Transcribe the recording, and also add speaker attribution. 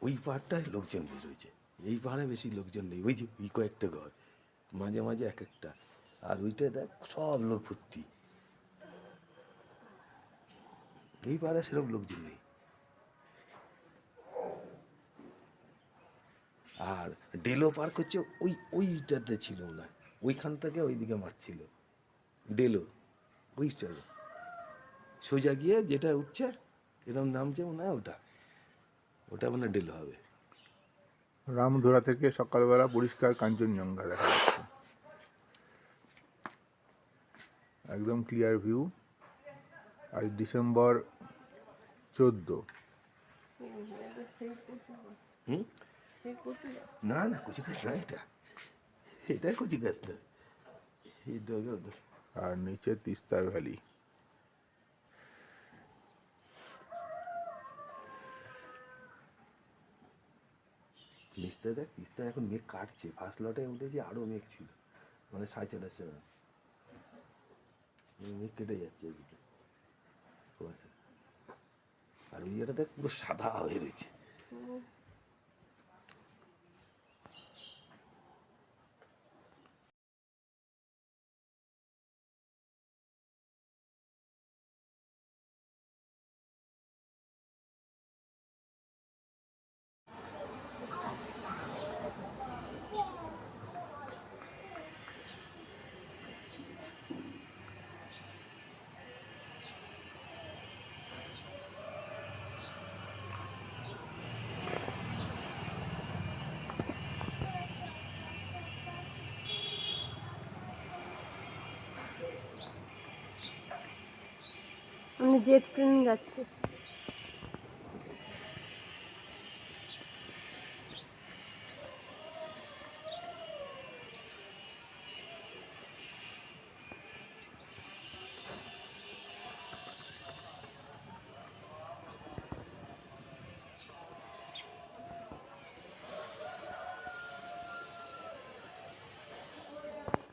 Speaker 1: ওই পাহাড়টায় লোকজন বের হয়েছে, এই পাহাড়ে বেশি লোকজন নেই। ওই যে ওই কয়েকটা ঘর, মাঝে মাঝে এক একটা, আর ওইটা দেখ সব লোক ভর্তি। এই পাহাড়ে সেরকম লোকজন নেই। আর ডেলো পার্ক হচ্ছে ওইটাতে ছিল না, ওইখান থেকে ওইদিকে মারছিল ডেলো, ওইটা সোজা গিয়ে যেটা উঠছে এরকম নামছে মনে হয়, ওটা ওটা মানে ডেলো হবে।
Speaker 2: রামধুরা থেকে সকালবেলা পরিষ্কার কাঞ্চনজঙ্ঘা দেখা যাচ্ছে, একদম ক্লিয়ার ভিউ। আজ ডিসেম্বর 14।
Speaker 1: না না কচি গাছ না, এটা এটা কচি গাছ না, এটা
Speaker 2: আর নিচে তিস্তার ভ্যালি।
Speaker 1: তিস্তা দেখ, তিস্তা এখন মেঘ কাটছে, ফার্স্ট লটে উঠেছে আরও মেঘ ছিল, মানে 4:30 সময় মেঘ কেটে যাচ্ছে এদিকে। আর ওই জায়গাটা দেখ পুরো সাদা হয়ে রয়েছে।
Speaker 3: জেট প্লেন যাচ্ছে।